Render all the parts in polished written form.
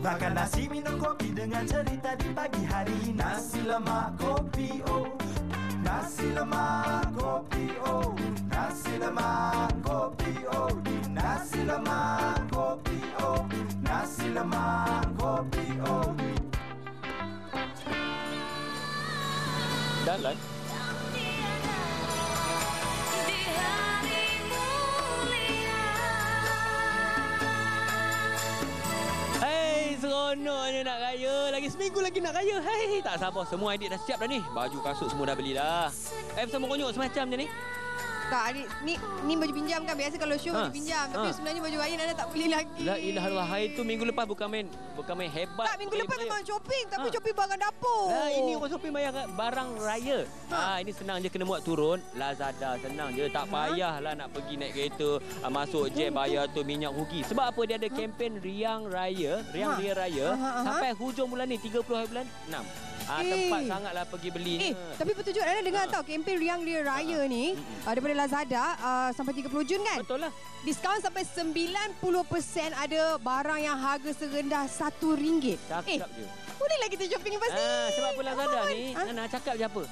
Makan nasi minum kopi dengan cerita di pagi hari. Nasi lemak kopi oh, nasi lemak kopi oh, nasi lemak kopi oh, nasi lemak kopi oh, nasi lemak kopi oh. Jalan. Seronoknya nak raya. Lagi seminggu lagi nak raya. Hei, tak sabar. Semua adik dah siap dah ni. Baju kasut semua dah belilah. Bersama konyol semacam je ni. Tak, ni baju pinjam kan. Biasa kalau show baju pinjam. Tapi sebenarnya baju raya Nana tak beli lagi. La ilaha illallah. Hari tu minggu lepas bukan main hebat. Tak, minggu lepas memang shopping. Tapi shopping barang dapur. Ini orang shopping bayar barang raya. Ini senang je kena buat turun. Lazada senang je. Tak payahlah nak pergi naik kereta. Masuk jam bayar tu minyak rugi. Sebab apa? Dia ada kempen Riang Raya. Sampai hujung bulan ni. 30 hari bulan 6. Tempat sangatlah pergi beli. Tapi betul juga Nana dengar tahu kempen Riang Dia Raya ni daripada Lazada sampai 30 Jun kan? Betul lah. Diskaun sampai 90% ada barang yang harga serendah RM1. Cakap je. Bolehlah kita shopping lepas ni. Sebab apa Lazada ni, Nana cakap je apa?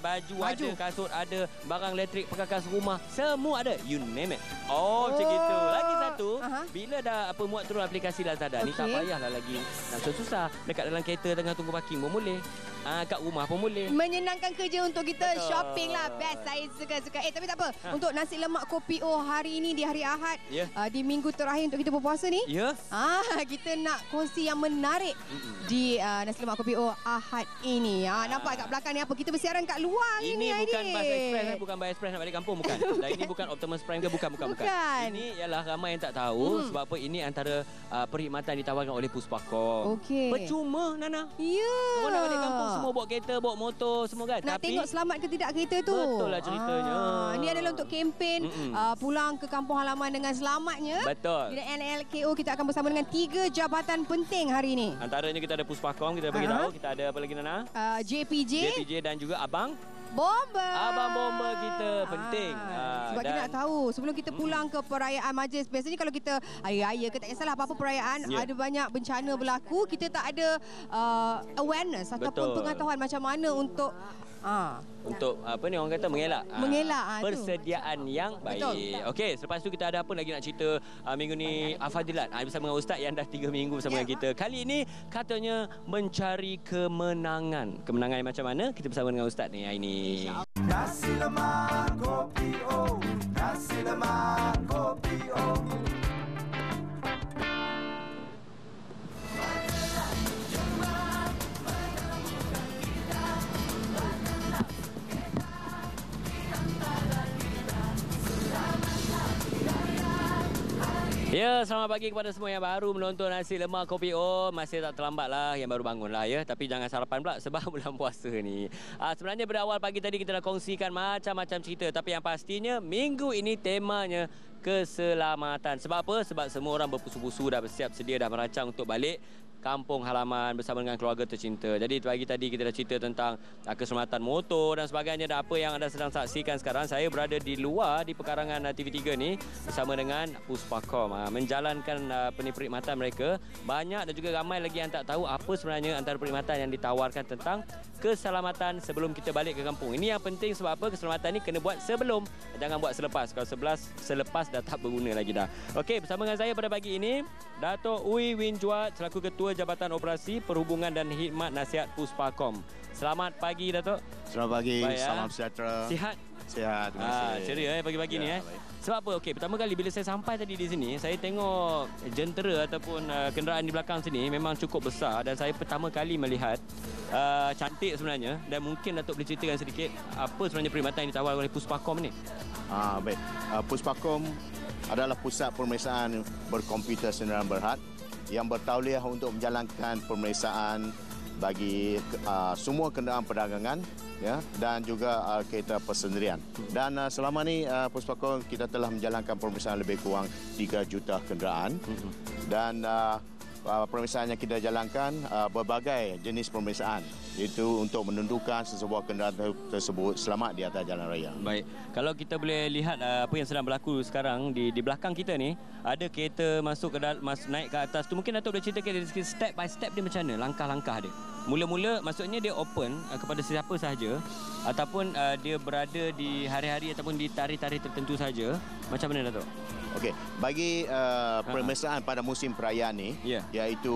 Baju ada, kasut ada, barang elektrik, perkakas rumah, semua ada. You name it. Macam gitu. Lagi satu, bila dah muat turun aplikasi Lazada ni, tak payahlah lagi nak susah. Dekat dalam kereta tengah tunggu parking pun boleh. Kat rumah pun boleh. Menyenangkan kerja untuk kita shopping lah. Best, saya suka-suka. Tapi tak apa. Untuk nasi lemak kopi hari ini di hari Ahad. Di minggu terakhir untuk kita berpuasa ni. Kita nak kongsi yang menarik di nasi lemak kopi Ahad ini. Nampak kat belakang ni apa? Kita bersiaran kat luar ini. Ini bukan bus express. Bukan bus express nak balik kampung. Bukan. Dan ini bukan Optimus Prime ke? Bukan. Ini ialah ramai yang tak tahu. Sebab apa? Ini antara perkhidmatan ditawarkan oleh Puspakom. Percuma, Nana. Orang nak balik kampung semua bawa kereta, bawa motor semua kan. Nak tengok selamat ke tidak kereta tu. Betul lah ceritanya. Ini adalah untuk kempen pulang ke kampung halaman dengan selamatnya. Betul. Di NLKO kita akan bersama dengan 3 jabatan penting hari ini. Antaranya kita ada Puspakom, kita bagi tahu. Kita ada apa lagi Nana? JPJ dan juga Abang Bomba kita penting. Sebab kita nak tahu sebelum kita pulang ke perayaan majlis. Biasanya kalau kita hari raya ke tak kisahlah apa-apa perayaan, ada banyak bencana berlaku, kita tak ada awareness ataupun pengetahuan macam mana untuk untuk apa ni orang kata mengelak persediaan yang baik. Betul. Okey, selepas tu kita ada apa lagi nak cerita minggu ni Fadilat bersama dengan ustaz yang dah 3 minggu bersama dengan kita. Kali ini katanya mencari kemenangan. Kemenangan yang macam mana? Kita bersama dengan ustaz ni hari ni. Nasi lemak kopi oh, nasi lemak kopi oh. Ya, selamat pagi kepada semua yang baru menonton Nasi Lemak Kopi O. Masih tak terlambat lah yang baru bangun lah ya. Tapi jangan sarapan pula sebab bulan puasa ni. Sebenarnya berawal pagi tadi kita dah kongsikan macam-macam cerita. Tapi yang pastinya minggu ini temanya keselamatan. Sebab apa? Sebab semua orang berpusu-pusu dah bersiap sedia dah merancang untuk balik kampung halaman bersama dengan keluarga tercinta. Jadi pagi tadi kita dah cerita tentang keselamatan motor dan sebagainya. Dan apa yang anda sedang saksikan sekarang, saya berada di luar di pekarangan TV3 ni bersama dengan Puspakom menjalankan perkhidmatan mereka. Banyak dan juga ramai lagi yang tak tahu apa sebenarnya antara perkhidmatan yang ditawarkan tentang keselamatan sebelum kita balik ke kampung. Ini yang penting sebab apa? Keselamatan ni kena buat sebelum, jangan buat selepas. Kalau selepas dah tak berguna lagi dah. Okey, bersama dengan saya pada pagi ini Dato' Uwi Winjuat selaku Ketua Jabatan Operasi Perhubungan dan Khidmat Nasihat Puspakom. Selamat pagi Dato'. Selamat pagi, baik, salam sejahtera. Sihat? Sihat, terima kasih. Ceria pagi-pagi ni baik. Sebab apa? Okey, pertama kali bila saya sampai tadi di sini, saya tengok jentera ataupun kenderaan di belakang sini memang cukup besar dan saya pertama kali melihat cantik sebenarnya. Dan mungkin Datuk boleh ceritakan sedikit apa sebenarnya perkhidmatan yang ditawarkan oleh Puspakom ni? Baik. Puspakom adalah pusat pemeriksaan berkomputer kenderaan berhad yang bertauliah untuk menjalankan pemeriksaan bagi semua kenderaan perdagangan ya, dan juga kereta persendirian. Dan selama ni Puspakom kita telah menjalankan pemeriksaan lebih kurang 3 juta kenderaan. Dan pemeriksaan yang kita jalankan berbagai jenis pemeriksaan, iaitu untuk menentukan sesebuah kenderaan tersebut selamat di atas jalan raya. Baik, kalau kita boleh lihat apa yang sedang berlaku sekarang di belakang kita ni, ada kereta masuk ke naik ke atas tu. Mungkin Datuk boleh ceritakan step by step dia macam mana, langkah-langkah dia. Mula-mula maksudnya dia open kepada siapa sahaja ataupun dia berada di hari-hari ataupun di tarikh-tarikh tertentu saja. Macam mana Datuk? Okey, bagi pemeriksaan pada musim perayaan ni, iaitu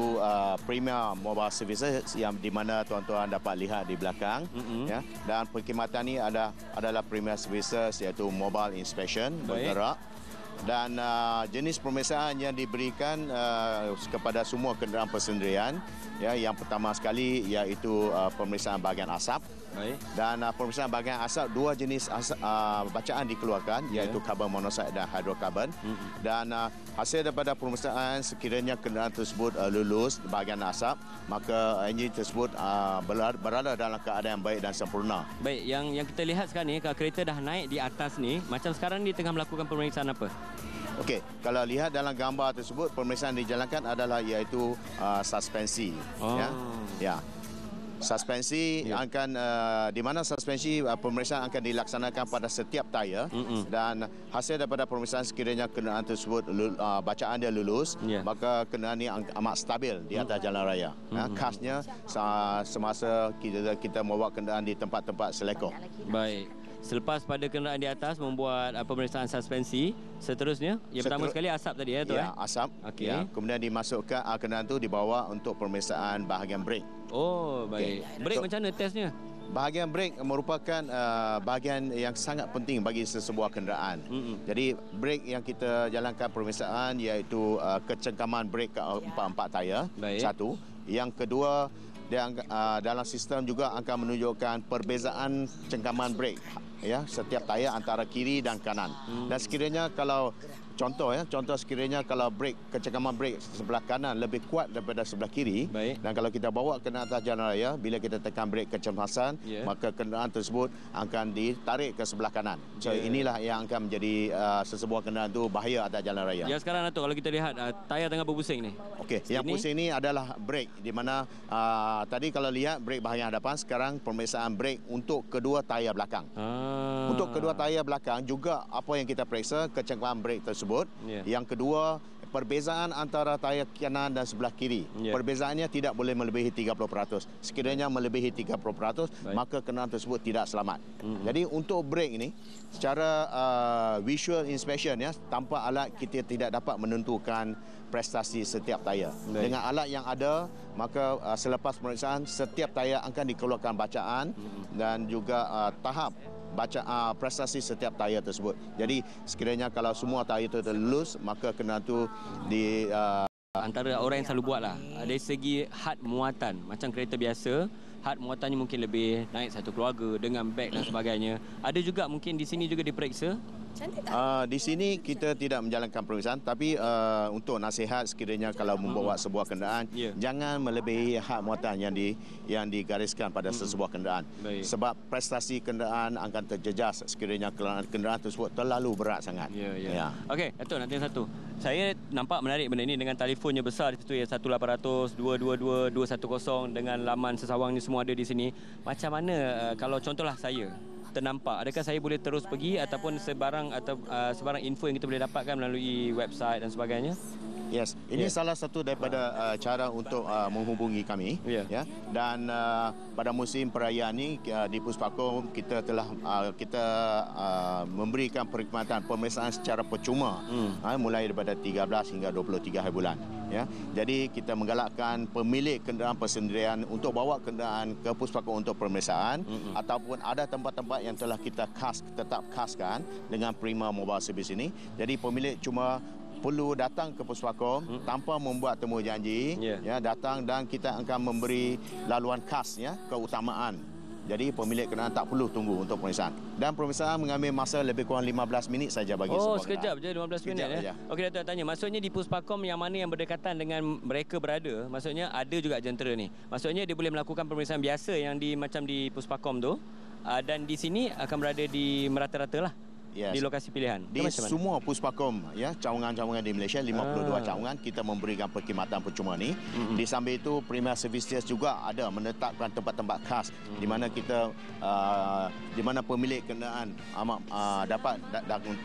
Premier Mobile Services yang di mana tuan-tuan dapat lihat di belakang, ya, dan perkhidmatan ni adalah Premier Services iaitu Mobile Inspection bergerak. Dan jenis pemeriksaan yang diberikan kepada semua kenderaan persendirian, ya, yang pertama sekali iaitu pemeriksaan bahagian asap. Baik. Dan pemeriksaan bahagian asap, dua jenis bacaan dikeluarkan, iaitu karbon monoksida dan hidrokarbon. Dan hasil daripada pemeriksaan, sekiranya kenderaan tersebut lulus bahagian asap, maka enjin tersebut berada dalam keadaan yang baik dan sempurna. Baik, yang kita lihat sekarang ni, kalau kereta dah naik di atas ni, macam sekarang dia tengah melakukan pemeriksaan apa? Okey, kalau lihat dalam gambar tersebut, pemeriksaan dijalankan adalah iaitu suspensi. Ya. Suspensi akan di mana suspensi pemeriksaan akan dilaksanakan pada setiap tayar, dan hasil daripada pemeriksaan sekiranya kenderaan tersebut bacaan dia lulus, maka kenderaan ini amat stabil di atas jalan raya. Khasnya semasa kita membawa kenderaan di tempat-tempat selekoh. Baik. Selepas pada kenderaan di atas membuat pemeriksaan suspensi, seterusnya yang pertama sekali asap tadi ya, Ya, asap. Okey. Ya, kemudian dimasukkan kenderaan itu dibawa untuk pemeriksaan bahagian brake. Oh, baik. Brake macam mana testnya? Bahagian brake merupakan bahagian yang sangat penting bagi sesebuah kenderaan. Jadi brake yang kita jalankan pemeriksaan iaitu kecengkaman brake ke empat tayar. Satu. Yang kedua, dia dalam sistem juga akan menunjukkan perbezaan cengkaman brake, ya, setiap tayar antara kiri dan kanan. Dan sekiranya kalau contoh sekiranya kalau brake, kecengkaman brake sebelah kanan lebih kuat daripada sebelah kiri, dan kalau kita bawa ke atas jalan raya, bila kita tekan brake kecemasan, maka kenderaan tersebut akan ditarik ke sebelah kanan. So inilah yang akan menjadi sesebuah kenderaan itu bahaya atas jalan raya. Ya, sekarang Datuk, kalau kita lihat tayar tengah berpusing ni. Okey, yang pusing ni adalah brake, di mana tadi kalau lihat brake bahagian hadapan, sekarang pemeriksaan brake untuk kedua tayar belakang. Untuk kedua tayar belakang juga apa yang kita periksa, kecengkaman brake tersebut. Yang kedua, perbezaan antara tayar kanan dan sebelah kiri. Perbezaannya tidak boleh melebihi 30%. Sekiranya melebihi 30%, maka kenderaan tersebut tidak selamat. Jadi untuk brake ini, secara visual inspection, ya, tanpa alat kita tidak dapat menentukan prestasi setiap tayar. Dengan alat yang ada, maka selepas pemeriksaan, setiap tayar akan dikeluarkan bacaan dan juga tahap prestasi setiap tayar tersebut. Jadi sekiranya kalau semua tayar itu lulus, maka kenderaan itu di antara orang yang selalu buat lah, dari segi had muatan, macam kereta biasa, had muatannya mungkin lebih naik satu keluarga dengan beg dan sebagainya. Ada juga mungkin di sini juga diperiksa. Di sini kita tidak menjalankan pemeriksaan, tapi untuk nasihat, sekiranya kalau membawa sebuah kenderaan, jangan melebihi had muatan yang digariskan pada sesebuah kenderaan. Sebab prestasi kenderaan akan terjejas sekiranya kenderaan tersebut terlalu berat sangat. Okey, Datuk, nak tanya satu. Saya nampak menarik benda ini dengan telefonnya besar di situ, ya, 1800 222 210, dengan laman sesawang ni semua ada di sini. Macam mana kalau contohlah saya ternampak, adakah saya boleh terus pergi ataupun sebarang info yang kita boleh dapatkan melalui website dan sebagainya? Yes, ini salah satu daripada cara untuk menghubungi kami. Ya. Dan pada musim perayaan ini di Puspakom kita telah memberikan perkhidmatan pemeriksaan secara percuma mulai daripada 13 hingga 23 hari bulan. Ya. Jadi kita menggalakkan pemilik kenderaan persendirian untuk bawa kenderaan ke Puspakom untuk pemeriksaan, ataupun ada tempat-tempat yang telah kita tetap khaskan dengan Prima Mobile Service ini. Jadi pemilik cuma perlu datang ke Puspakom tanpa membuat temu janji, ya, datang dan kita akan memberi laluan khas, ya, keutamaan. Jadi pemilik kenderaan tak perlu tunggu untuk pemeriksaan. Dan pemeriksaan mengambil masa lebih kurang 15 minit saja bagi sebuah sekejap je, 15 minit ya. Okey, Datuk tanya, maksudnya di Puspakom yang mana yang berdekatan dengan mereka berada, maksudnya ada juga jentera ni. Maksudnya dia boleh melakukan pemeriksaan biasa yang macam di Puspakom tu, dan di sini akan berada di merata-rata lah. di lokasi pilihan? Di semua Puspakom, ya, cawangan-cawangan di Malaysia, 52 cawangan, kita memberikan perkhidmatan percuma ni. Di samping itu, Premier Services juga ada menetapkan tempat-tempat khas di mana kita, di mana pemilik kenderaan dapat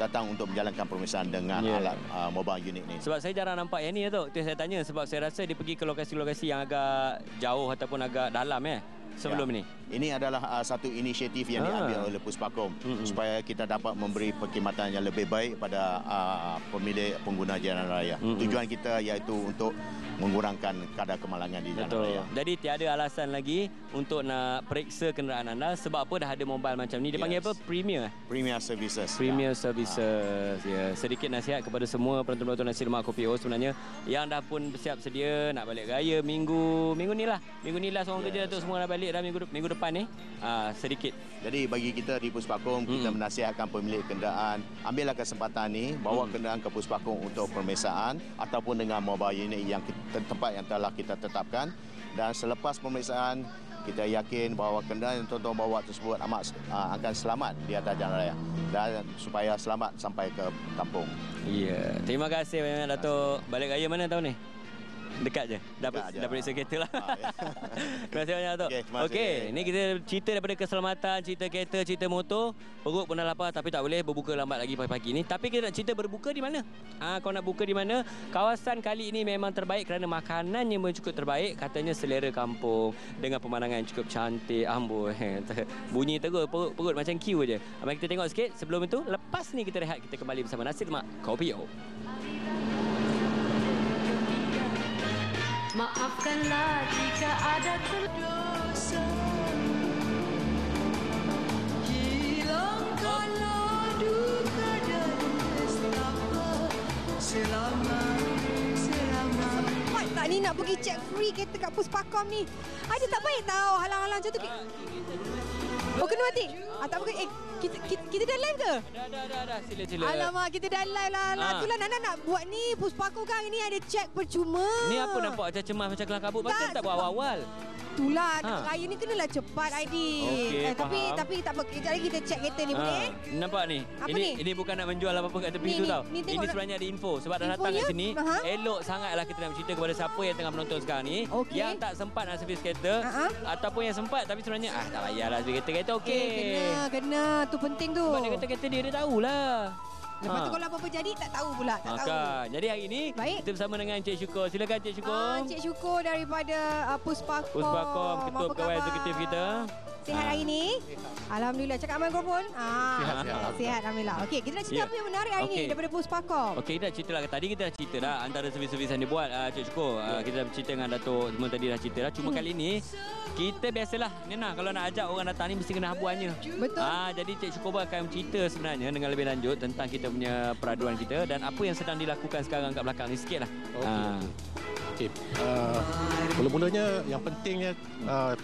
datang untuk menjalankan pemeriksaan dengan alat mobile unit ni. Sebab saya jarang nampak yang ni, Datuk. Itu saya tanya sebab saya rasa dia pergi ke lokasi-lokasi yang agak jauh ataupun agak dalam sebelum ni. Ini adalah satu inisiatif yang diambil oleh Puspakom supaya kita dapat memberi perkhidmatan yang lebih baik pada pemilik pengguna jalan raya. Tujuan kita iaitu untuk mengurangkan kadar kemalangan di jalan raya. Jadi tiada alasan lagi untuk nak periksa kenderaan anda sebab apa dah ada mobile macam ni. Dia panggil apa? Premier Services. Premier Services. Sedikit nasihat kepada semua penonton-penonton Nasi Lemak Kopi O sebenarnya yang dah pun bersiap sedia nak balik raya minggu ni lah seorang kerja Datuk semua dah balik dah minggu depan ni. Sedikit. Jadi bagi kita di Puspakom, kita menasihatkan pemilik kenderaan, ambillah kesempatan ni, bawa kenderaan ke Puspakom untuk pemeriksaan ataupun dengan mobile unit yang tempat yang telah kita tetapkan, dan selepas pemeriksaan kita yakin bahawa kenderaan yang tuan-tuan bawa tersebut akan selamat di atas jalan raya dan supaya selamat sampai ke kampung. Ya, terima kasih banyak Datuk. Balik raya mana tahun ni? Dekat je. Dah periksa kereta lah. Terima kasih banyak, Datuk. Okey, ni kita cerita daripada keselamatan, cerita kereta, cerita motor. Perut pun dah lapar tapi tak boleh berbuka lambat lagi pagi-pagi ni. Tapi kita nak cerita berbuka di mana? Kau nak buka di mana? Kawasan kali ini memang terbaik kerana makanannya pun cukup terbaik. Katanya selera kampung dengan pemandangan yang cukup cantik. Amboi, bunyi terus perut macam queue je. Mari kita tengok sikit. Sebelum itu, lepas ni kita rehat, kita kembali bersama Nasi Lemak Kopi O. Maafkanlah jika ada terdosa, hilangkanlah duka dan nestapa selama. Sempat tak ni nak pergi check free kereta kat Puspakom ni? Ada tak baik tahu halang-halang macam tu. Oh, kena mati? Tak apa. Kita dah live ke? Dah. Sila. Alamak, kita dah live lah. Itulah nak buat ni. Puspakom kan ini ada cek percuma. Ni apa nampak macam cemas macam kelang kabut? Macam tak buat awal-awal. Itulah, raya ni kenalah cepat, Aidi. Tapi tak apa. Kejap lagi kita cek kereta ni, boleh? Nampak ni? Ini bukan nak menjual apa-apa kat tepi tu tau. Ini sebenarnya ada info. Sebab dah datang kat sini, elok sangatlah kita nak bercerita kepada siapa yang tengah menonton sekarang ni. Yang tak sempat nak servis kereta, ataupun yang sempat tapi sebenarnya, tak payahlah servis kereta okey. Kena. Tu penting tu. Sebab dia kata kereta dia tahulah. Lepas tu kalau apa-apa jadi tak tahu pula, tak tahu. Jadi hari ini kita bersama dengan Encik Syukur. Silakan Encik Syukur. Encik Syukur daripada Puspakom. Ketua Pegawai Eksekutif kita. Sihat hari ini? Alhamdulillah. Cakap mikrofon. Sihat alhamdulillah. Okey, kita nak cerita apa yang menarik hari ini daripada Puspakom. Okey, kita dah cerita lah. Tadi kita dah cerita dah antara servis-servis yang dia buat, Encik Syukur. Kita dah bercerita dengan Datuk semua tadi dah cerita dah. Cuma kali ini kita biasalah Nina, kalau nak ajak orang datang ni mesti kena habuannya. Betul. Jadi Cik Syukur akan cerita sebenarnya dengan lebih lanjut tentang kita punya peraduan kita dan apa yang sedang dilakukan sekarang kat belakang ni sikitlah. Okey. Mula-mulanya yang pentingnya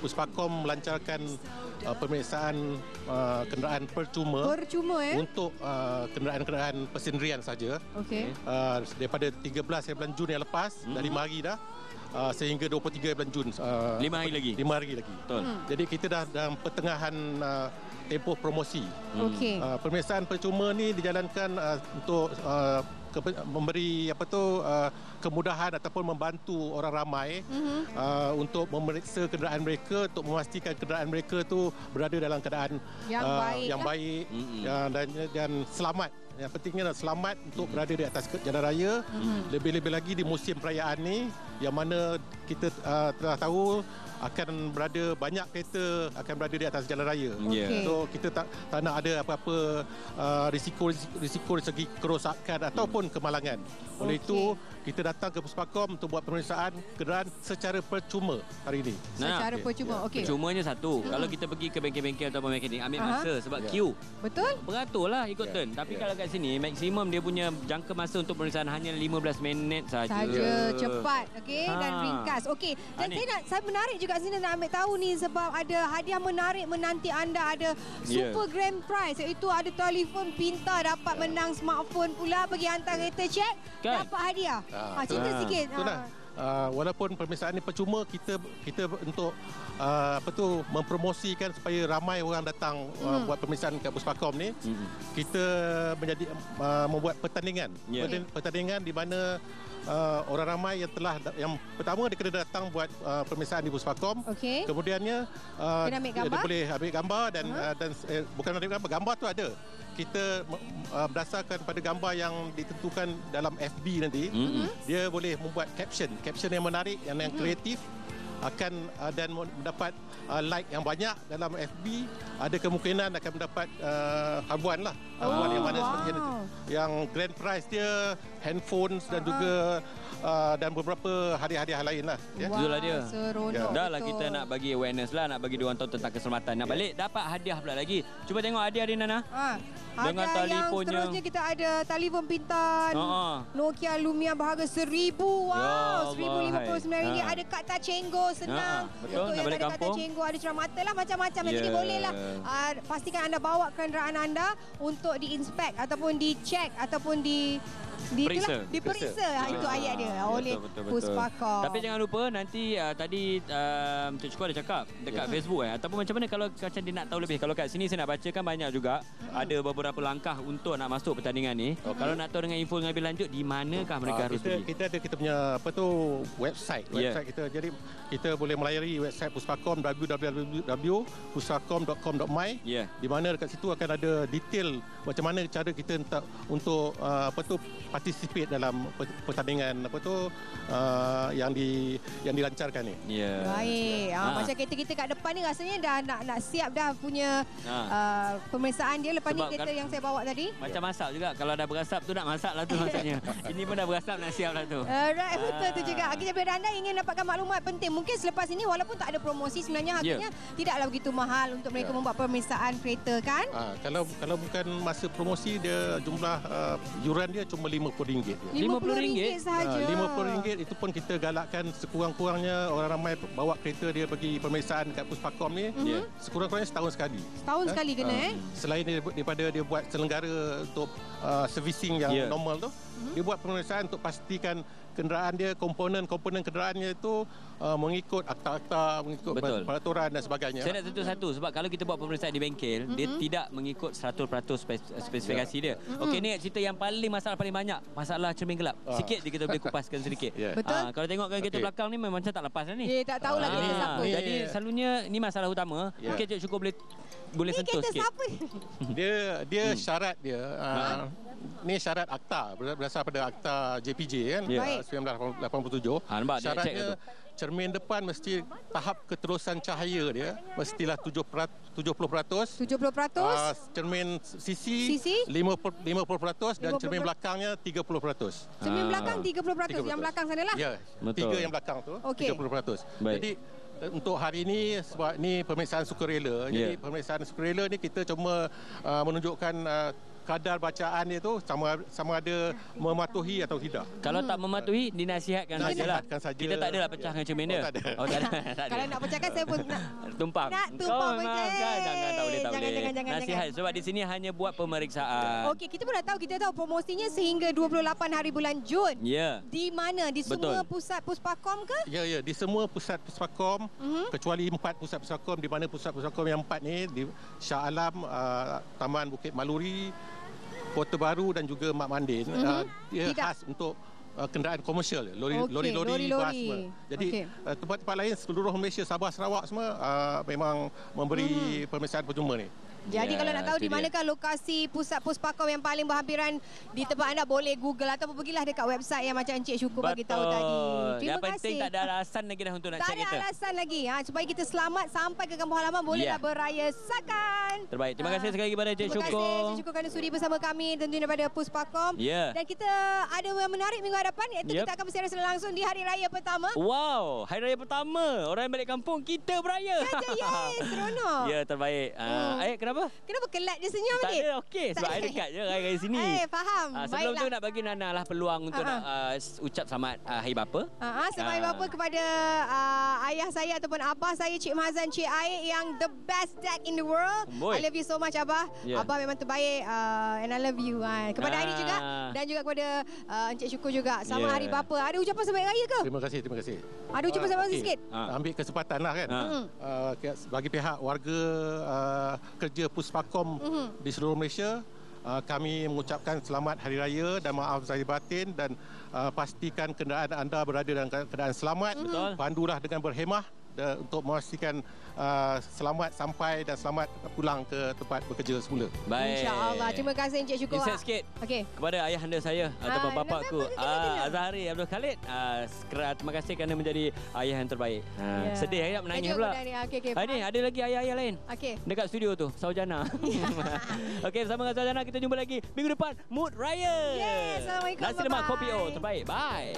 Puspakom melancarkan pemeriksaan kenderaan percuma untuk kenderaan-kenderaan persendirian saja. Okey. Daripada 13 bulan Jun yang lepas, dah 5 hari dah. Sehingga 23 bulan Jun. 5 hari lagi. Betul. Jadi kita dah dalam pertengahan tempoh promosi. Okey. Pemeriksaan percuma ni dijalankan untuk memberi kemudahan ataupun membantu orang ramai untuk memeriksa kenderaan mereka, untuk memastikan kenderaan mereka tu berada dalam keadaan yang baik dan selamat. Yang pentingnya selamat untuk berada di atas jalan raya. Lebih-lebih lagi di musim perayaan ni yang mana kita telah tahu akan berada banyak kereta akan berada di atas jalan raya. So kita tak nak ada apa-apa risiko dari segi kerosakan ataupun kemalangan. Oleh itu kita datang ke Puspakom untuk buat pemeriksaan kenderaan secara percuma hari ini. Secara percuma. Okey. Percumanya satu. Kalau kita pergi ke bengkel-bengkel atau mekanik ambil masa sebab queue. Betul? Beraturlah ikut turn. Tapi kalau kat sini maksimum dia punya jangka masa untuk pemeriksaan hanya 15 minit saja. Cepat, okey, dan ringkas. Okey. Dan saya menarik juga sini nak ambil tahu ni sebab ada hadiah menarik menanti anda, ada super grand prize iaitu ada telefon pintar, dapat menang smartphone pula, pergi hantar kereta cek dapat hadiah. Cerita sikit. walaupun pemeriksaan ini percuma, kita untuk mempromosikan supaya ramai orang datang buat pemeriksaan kat Puspakom ni. Kita membuat pertandingan. Pertandingan di mana orang ramai yang pertama dia kena datang buat pemeriksaan di Puspakom. Kemudiannya dia boleh ambil gambar dan bukan ambil gambar tu ada. Kita berdasarkan pada gambar yang ditentukan dalam FB nanti, dia boleh membuat caption yang menarik, yang kreatif, akan dan mendapat like yang banyak dalam FB. Ada kemungkinan akan mendapat habuan yang mana seperti yang grand prize dia handphones dan juga dan beberapa hadiah-hadiah lain lah. Itulah dia. Dah lah betul. kita nak bagi awareness lah, nak bagi diorang tahu tentang keselamatan. Nak balik dapat hadiah pula lagi. Cuba tengok hadiah dia, Nana. Dengan telefonnya. Seterusnya kita ada telefon pintar Nokia Lumia berharga RM1,000. Wow, RM1,059. Ada kad Tacenggo, senang. Betul, nak balik kampung. Kad Tacenggo, ada ceramata lah, macam-macam. Jadi boleh lah. Pastikan anda bawa kenderaan anda untuk diinspek ataupun dicek ataupun diperiksa. Itu ayat dia oleh Puspakom. Tapi jangan lupa nanti tadi Encik Syukur ada cakap dekat Facebook ataupun macam mana kalau macam dia nak tahu lebih. Kalau kat sini saya nak bacakan banyak juga. Ada beberapa langkah untuk nak masuk pertandingan ni. Kalau nak tahu dengan info lebih lanjut di manakah mereka harus pergi? Kita punya website kita. Jadi kita boleh melayari website Puspakom www.puspakom.com.my. Di mana dekat situ akan ada detail macam mana cara kita untuk participate dalam pertandingan yang dilancarkan ni. Baik. Macam kita kat depan ni rasanya dah nak siap dah punya pemeriksaan dia. Lepas ni kereta yang saya bawa tadi. Macam masak juga. Kalau dah berasap tu nak masak lah tu maksudnya. Ini pun dah berasap, nak siap lah tu. Alright, betul tu juga. Kita bila anda ingin dapatkan maklumat penting, mungkin selepas ini walaupun tak ada promosi, sebenarnya harganya tidaklah begitu mahal untuk mereka membuat pemeriksaan kereta kan? Kalau bukan masa promosi, dia jumlah yuran dia cuma RM50. RM50 sahaja. RM50 itu pun kita galakkan sekurang-kurangnya orang ramai bawa kereta dia pergi pemeriksaan kat Puspakom ni. Sekurang-kurangnya setahun sekali. Setahun sekali kena Selain daripada dia buat selenggara untuk servicing yang normal tu, dia buat pemeriksaan untuk pastikan kenderaan dia, komponen kenderaannya itu mengikut akta-akta, mengikut peraturan dan sebagainya. Saya nak tentu satu sebab kalau kita buat pemeriksaan di bengkel, dia tidak mengikut 100% spesifikasi dia. Okey, ni cerita yang masalah paling banyak, masalah cermin gelap. Sikit je kita boleh kupaskan sedikit. Betul. Kalau tengokkan kereta belakang ni memang macam tak lepas dah ni. Tak tahulah kereta siapa. Jadi selalunya ni masalah utama. Mungkin Cik Syukur boleh sentuh sikit. Siapa? Dia syarat dia. Ni syarat akta berdasar pada akta JPJ kan 1987. Syaratnya cermin depan mesti tahap keterusan cahaya dia mestilah 70%. 70%. Cermin sisi 50% dan cermin belakangnya 30%. Cermin belakang 30%. Yang belakang sanalah. Ya, tiga yang belakang tu 30%. Jadi untuk hari ini sebab ni pemeriksaan sukarela. Jadi pemeriksaan sukarela ni kita cuma menunjukkan kadar bacaan dia tu sama ada mematuhi atau tidak. Kalau tak mematuhi, dinasihatkan sajalah. Kita tak adalah pecahkan cermin dia. Tak ada. Kalau nak pecahkan saya pun nak tumpang. Nak tumpang macam jangan, tak boleh. Jangan. Nasihat sebab di sini hanya buat pemeriksaan. Okey, kita tahu promosinya sehingga 28 hari bulan Jun. Di mana? Di semua pusat Puspakom ke? Ya, di semua pusat Puspakom kecuali 4 pusat Puspakom, di mana pusat Puspakom yang 4 ni di Shah Alam, Taman Bukit Maluri, Kota Baru dan juga Mak Mandin. Dia khas untuk kenderaan komersial, lori-lori, bas semua. Jadi tempat-tempat lain seluruh Malaysia, Sabah, Sarawak semua memang memberi pemeriksaan percuma ni. Jadi kalau nak tahu di manakah lokasi pusat Puspakom yang paling berhampiran di tempat anda, boleh Google ataupun pergilah dekat website yang macam Encik Syukur bagi tahu tadi. Terima kasih. Yang penting tak ada alasan lagi dah untuk nak cek kita. Tak ada alasan lagi. Supaya kita selamat sampai ke kampung halaman, bolehlah berayasakan. Terbaik. Terima kasih sekali kepada Encik Syukur. Terima kasih Encik Syukur kerana sudi bersama kami tentunya daripada Puspakom. Dan kita ada yang menarik minggu hadapan, iaitu kita akan bersiaran secara langsung di hari raya pertama. Wow, hari raya pertama. Orang yang balik kampung, kita beraya. Yes, seronok. Ya, terbaik. Kenapa Kenapa? Kenapa kelat je senyum Tak ni? ada, okey. Sebab saya dekat je raya sini. Faham. Sebelum tu nak bagi Nana lah peluang untuk nak ucap selamat Hari Bapa. Selamat Hari Bapa kepada ayah saya ataupun abah saya, Cik Mazan, Cik Aik yang the best dad in the world. I love you so much, Abah. Abah memang terbaik and I love you. Kepada Airi juga dan juga kepada Encik Syukur juga. Selamat Hari Bapa. Ada ucapan selamat raya ke? Terima kasih. Ada ucapan selamat raya sikit? Ambil kesempatan lah kan. Bagi pihak warga kerja Puspakom di seluruh Malaysia, kami mengucapkan selamat Hari Raya dan maaf zahir batin dan pastikan kenderaan anda berada dalam keadaan selamat. Pandulah dengan berhemah untuk memastikan selamat sampai dan selamat pulang ke tempat bekerja semula. Baik. InsyaAllah. Terima kasih Encik Syukur. Insert sikit kepada ayahanda saya ataupun bapakku, Azhari Abdul Khalid. Terima kasih kerana menjadi ayah yang terbaik. Sedih ayah menangis pula. Ini ada lagi ayah-ayah lain dekat studio tu, Saujana. Okey, bersama dengan Saujana kita jumpa lagi minggu depan Mood Raya. Assalamualaikum. Nasi lemak Kopi O terbaik. Bye.